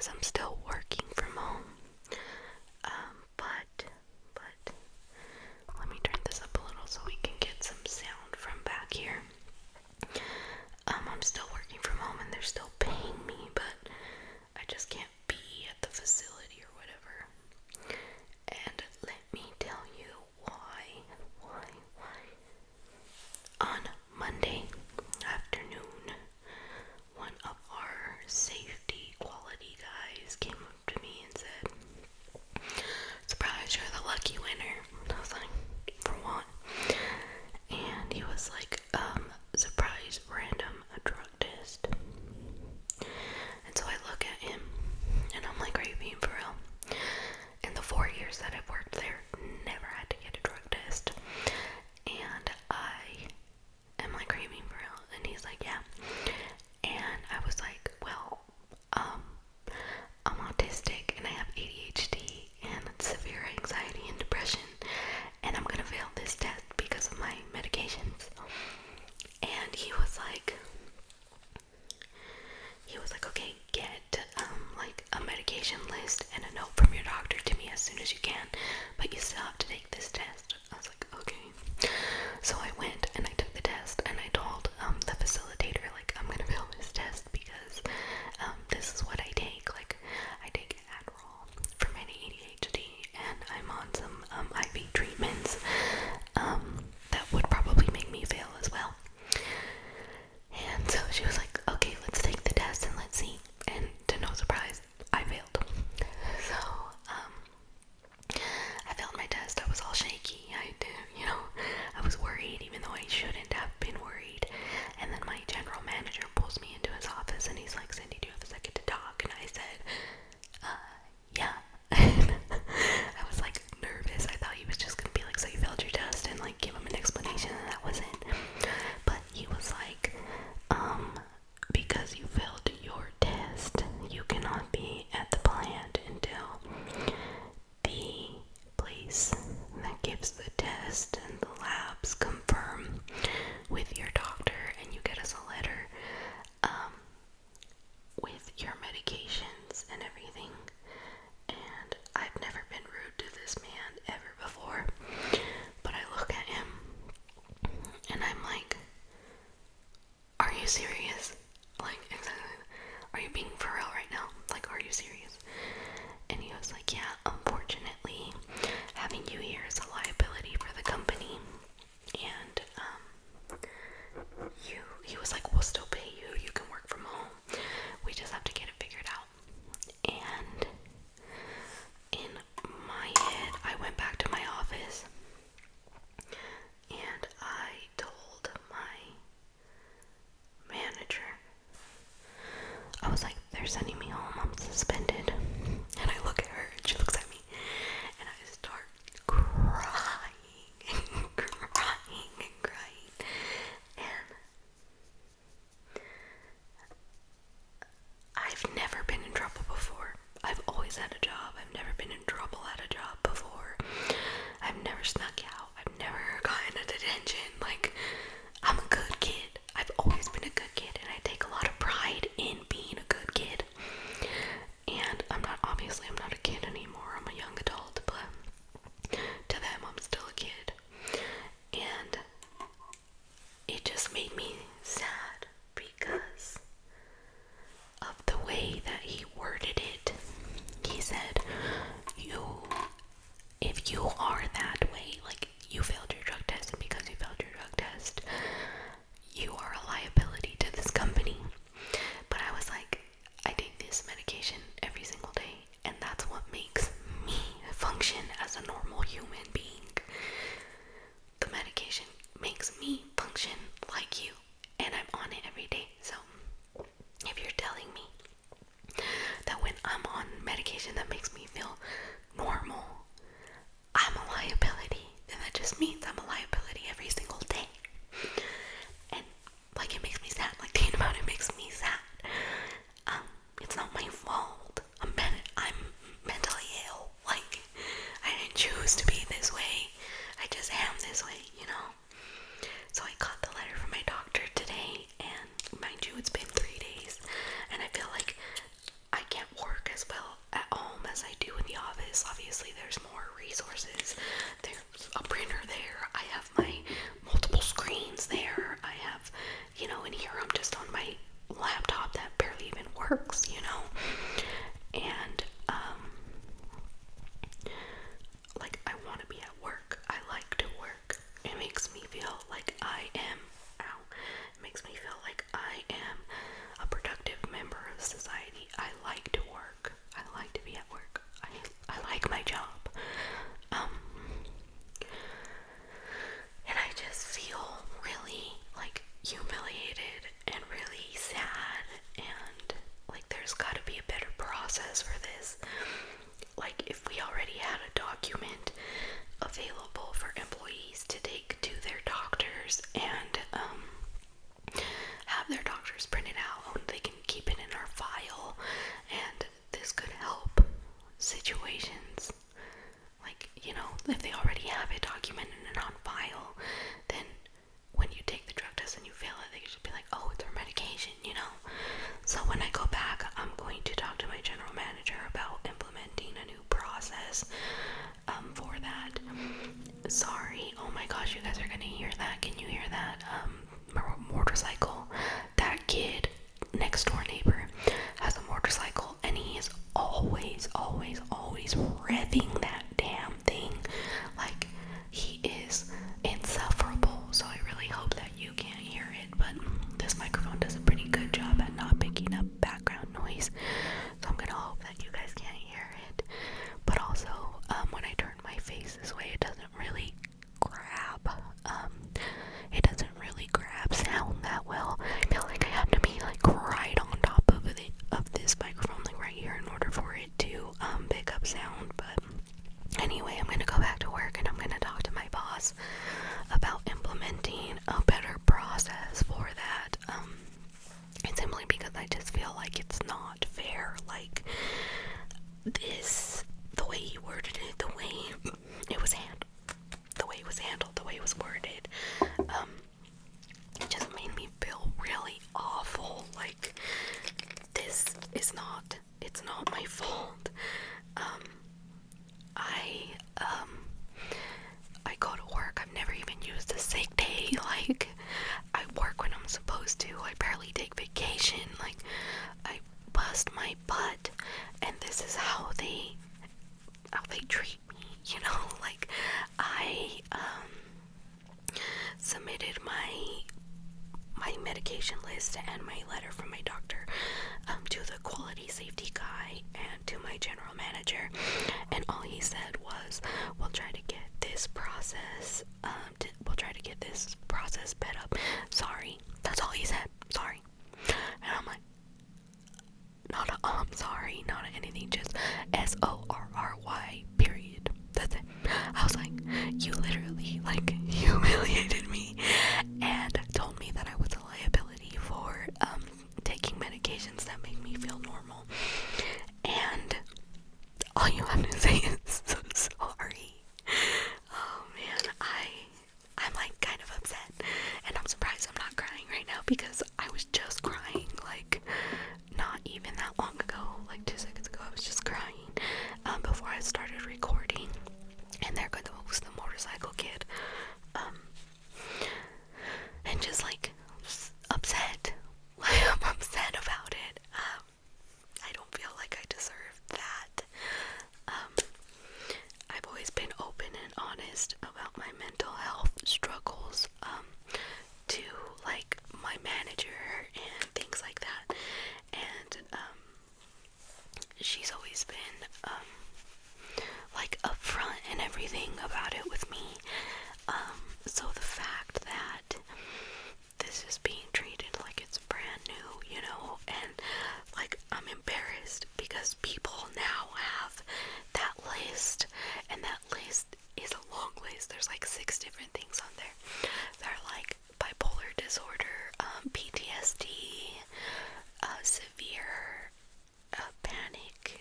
because I'm still working from home. But let me turn this up a little so we can get some sound from back here. I'm still working from home and they're still paying me, but I just can't be at the facility or whatever. And let me tell you why. On Monday afternoon, one of our safety quality guys came up to me and said, "Surprise, you're the lucky winner." And I was like, "For what?" And he was like, "Surprise, random drug test." And so I look at him and I'm like, "Are you being for real?" In the 4 years that I've worked there, never had to get a drug test. And I am like, "Are you being for real?" And he's like, "Yeah." And I was like, "Well, I'm autistic and I have ADHD and severe anxiety and depression, and I'm gonna fail this test because of my medications." And he was like, "Okay, get like a medication list and a note from your doctor to me as soon as you can, but you still have to take this test." I was like, "Okay." So I went and I took the test, and I told the facilitator, like, "I'm gonna fail this test because this is what I take. Like, I take Adderall for my ADHD, and I'm on some IV treatments that would probably make me fail as well." And so she was like, "Okay, let's take the test and let's see." And to no surprise, I failed. So I failed my test. I was all shaky. I was worried, even though I shouldn't have been worried. And then my general manager pulls me into his office and he's like, "Cindy, do you have a second to talk?" And I said, "Yeah." I was like nervous. I thought he was just gonna be like, "So you failed your test," and like give him an explanation, and that was it. But he was like, "Because you failed your test, you cannot be at the plant until the place that gives the test and the labs confirm with your doctor, and you get us a letter with your medications and everything." And I've never been rude to this man ever before, but I look at him and I'm like, "Are you serious? Like, are you being for real right now? Like, are you serious?" And he was like, "Yeah, unfortunately, having you here is a liability for the company, and he was like, "We'll still pay you. You can work from home. We just have to get it figured out." And in my head, I went back to my office and I told my manager, I was like, "They're sending me home. I'm suspended." And I look at her and she looks at me and I start crying and crying and crying. And I've never been in trouble before. I've always had a job. I've never been in trouble at a job before. I've never snuck out. I've never gotten a detention. Like, I'm a good kid. I've always been a good kid, and I take a lot of pride in being a good kid. And I'm not a kid anymore. I'm a young adult, but to them, I'm still a kid. And it just made me sad because of the way that he worded it. He said, if you are that way, like, you failed your drug test, and because you failed your drug test, you are a liability to this company." But I was like, I take this medication every single day, and that's what makes me function as a normal human being. The medication makes me function like you, and I'm on it every day. So if you're telling me that when I'm on medication that makes me feel normal, I'm a So when I go back, I'm going to talk to my general manager about implementing a new process for that. Sorry, oh my gosh, you guys are gonna hear that. Can you hear that? Motorcycle. That kid, next door neighbor, has a motorcycle, and he is always revving that damn thing. Like, he is insufferable. So I really hope that you can't hear it, but this microphone does a pretty good job at not picking up background noise. So I'm gonna hope that you guys can't hear it. But also, when I turn my face this way, it doesn't really grab sound that well. I feel like I have to be like right on top of this microphone, like right here, in order for it to pick up sound. But anyway, I'm gonna go back to work and I'm gonna talk to my boss about implementing a better process for that. And simply because I just feel like it's not fair. Like, this, the way he worded it, the way it was handled, the way it was worded, it just made me feel really awful. Like, it's not my fault. I go to work. I've never even used a sick day. Like, I work when I'm supposed to. I barely take vacation. Like, I bust my butt, and this is how they treat me, you know? Like, I submitted my medication list and my letter from my doctor to the quality safety guy and to my general manager, and all he said was, we'll try to get this process sped up. Sorry, that's all he said. Sorry. And I'm like, not a sorry, not a anything, just SORRY, period. That's it. I was like, you literally, like, humiliated me and told me that I was a liability for taking medications that make me feel normal. And all you have to say is so sorry. Oh man, I'm like kind of upset, and I'm surprised I'm not crying right now, because I was just crying like not even that long ago, like 2 seconds ago. I was just crying before I started recording, and there goes the motorcycle kid, and just like upset. I'm upset about it. I don't feel like I deserve that. I've always been open and honest about my mental health struggles to like my manager and things like that, and she's always been like upfront and everything about it with me. So the fact that this is being treated like it's brand new, you know, and like I'm embarrassed because people now have that list, and that list is a long list. There's like 6 different things on there. They're like bipolar disorder, PTSD, severe panic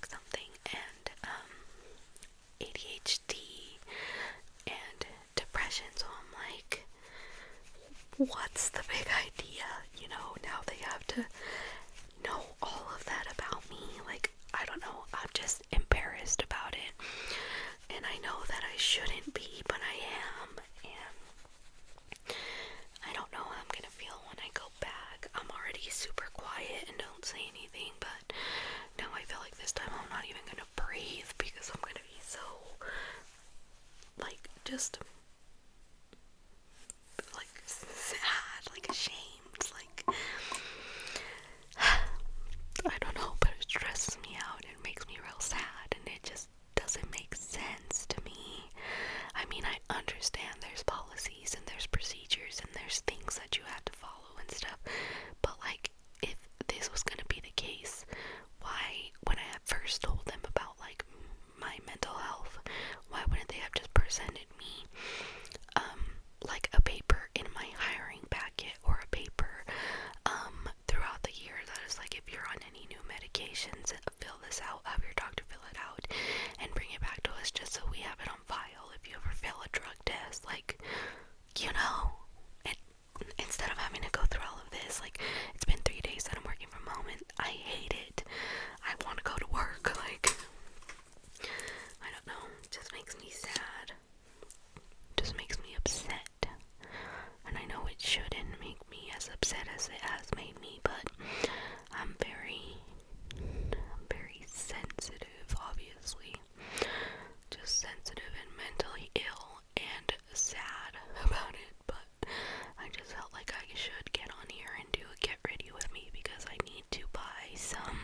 something, and ADHD and depression. So I'm like, what's the big idea? You know, now they have to know all of that about me. Like, I don't know, I'm just embarrassed about it, and I know that I shouldn't be, but I am, and I don't know how I'm gonna feel when I go back. I'm already super quiet and don't say anything, but now I feel like this time I'm not even gonna breathe, because I'm gonna be so, like, just, like, sad, like, ashamed, like, I don't know, but it stresses me out, and makes me real sad, and it just doesn't make sense to me. I mean, I understand there's policies and there's procedures and there's things that you have to follow and stuff, but like, if this was gonna be the case, why, when I had first told them about like my mental health, why wouldn't they have just presented me like a paper in my hiring packet, or a paper throughout the year that is like, if you're on any new medications, fill this out, have your doctor fill it out, and bring it back to us just so we have it on file if you ever fail a drug test, like, you know, and instead of having to go through all of this, like, as it has made me, but I'm very sensitive, obviously. Just sensitive and mentally ill and sad about it, but I just felt like I should get on here and do a get ready with me because I need to buy some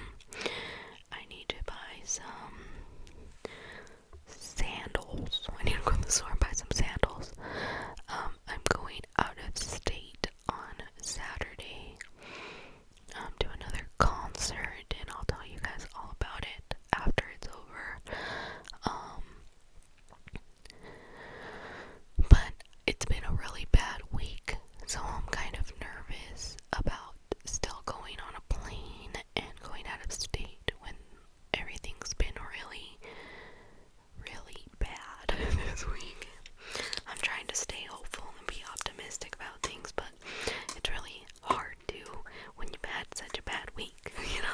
sandals. I need to go to the store and buy some sandals. I'm going out of state on Saturday to another concert, and I'll tell you guys all about it after it's over. But it's been a really bad week, so I'm kind of nervous about still going on a plane and going out of state when everything's been really, really bad this week. I'm trying to stay hopeful and be optimistic about things, but it's really hard to when you've had such a bad week, you know?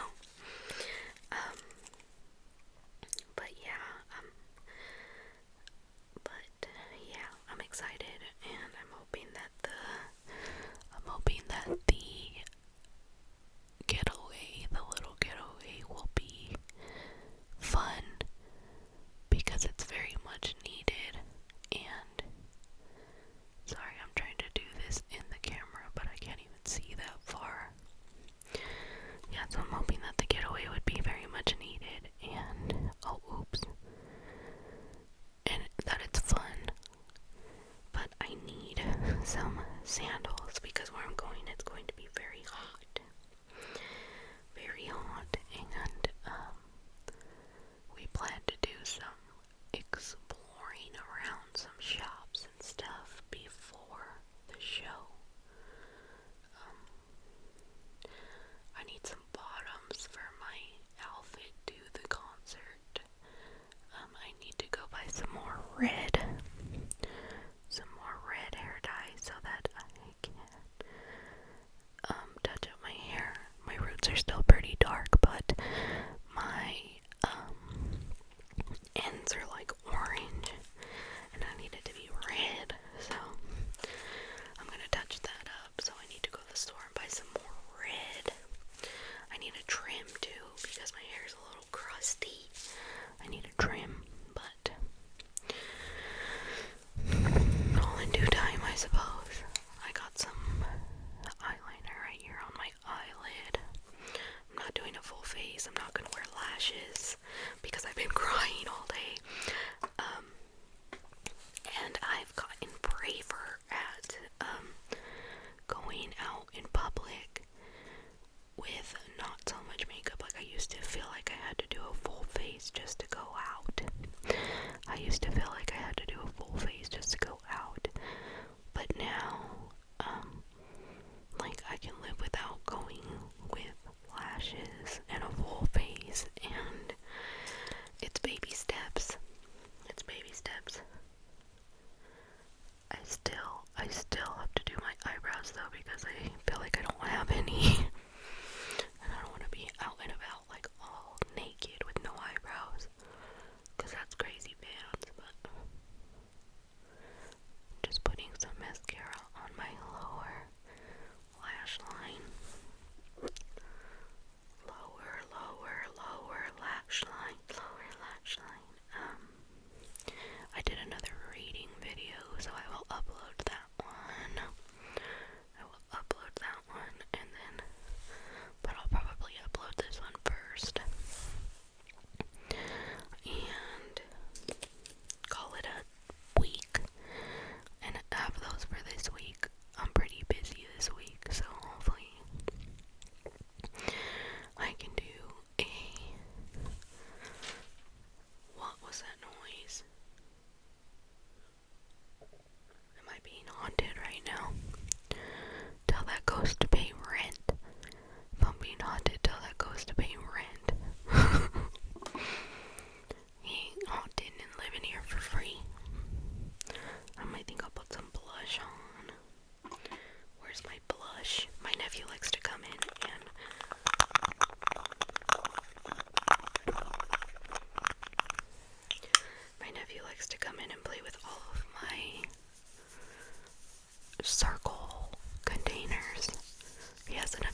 I'm excited, and I'm hoping that the little getaway will be fun because it's very much needed. And sorry, I'm trying to do this in the camera, but I can't even see that far. Yeah, so I'm hoping that the getaway would be very much needed, and and that it's fun. But I need some sandals because where I'm going, it's going to be very hot. Very hot, and we plan to do some exploring around some shops and stuff before the show. I need some bottoms for my outfit to the concert. I need to go buy some more red hair dye so that I can touch up my hair. My roots are still pretty dark, but my ends are like orange, and I need it to be red, so I'm gonna touch that up. So I need to go to the store and buy some more red. I need a trim too because my hair is a little crusty. I need a trim, but all in due time, I suppose. I got some eyeliner right here on my eyelid. I'm not doing a full face. I'm not gonna wear lashes because I've been crying all day. And I've gotten braver at going out in public with not so much makeup. Like I used to feel like I had to do a full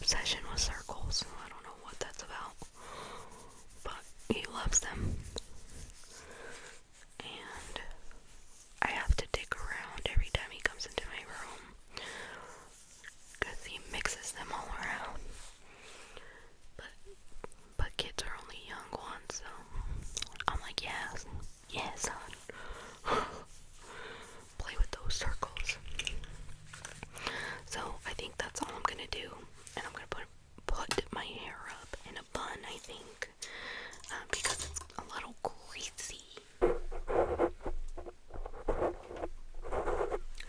obsession with circles. I don't know what that's about, but he loves them. And I have to dig around every time he comes into my room because he mixes them all around. But kids are only young ones, so I'm like, yes, son. Play with those circles. So I think that's all I'm gonna do, and I'm gonna put my hair up in a bun, I think, because it's a little greasy.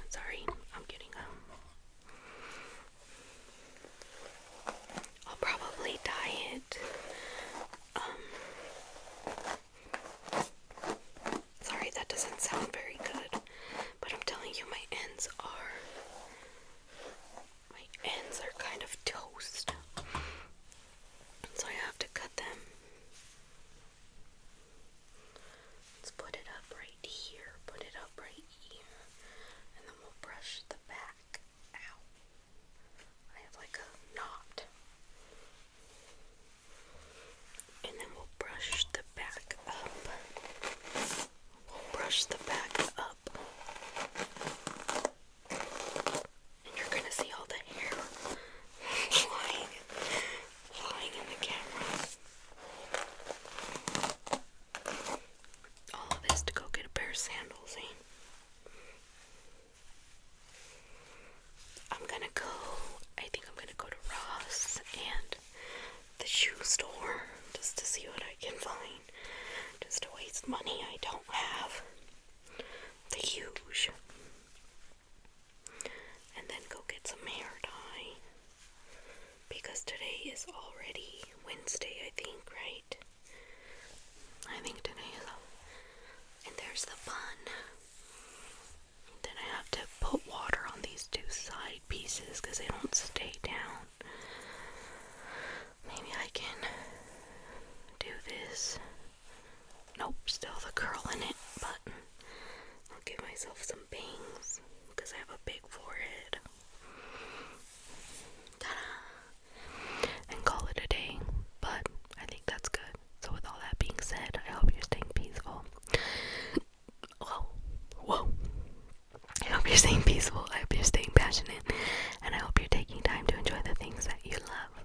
Sorry, I'm getting I'll probably dye it. Sorry, that doesn't sound very good, but I'm telling you, my ends are kind of toast, so I have to cut them. Let's put it up right here, and then we'll brush the back out. I have like a knot, and then we'll brush the back up. And you're gonna see all the hair flying in the camera. All of this to go get a pair of sandals, eh? I think I'm gonna go to Ross and the shoe store just to see what I can find, just to waste money I don't have. The huge. And then go get some hair dye, because today is already Wednesday, I think, right? I think today is and there's the bun. Then I have to put water on these two side pieces because they don't stay down. Maybe I can do this. Nope, still the curl in it, but I'll give myself some bangs because I have a big forehead. Ta-da! And call it a day, but I think that's good. So with all that being said, I hope you're staying peaceful. Whoa. I hope you're staying peaceful, I hope you're staying passionate, and I hope you're taking time to enjoy the things that you love.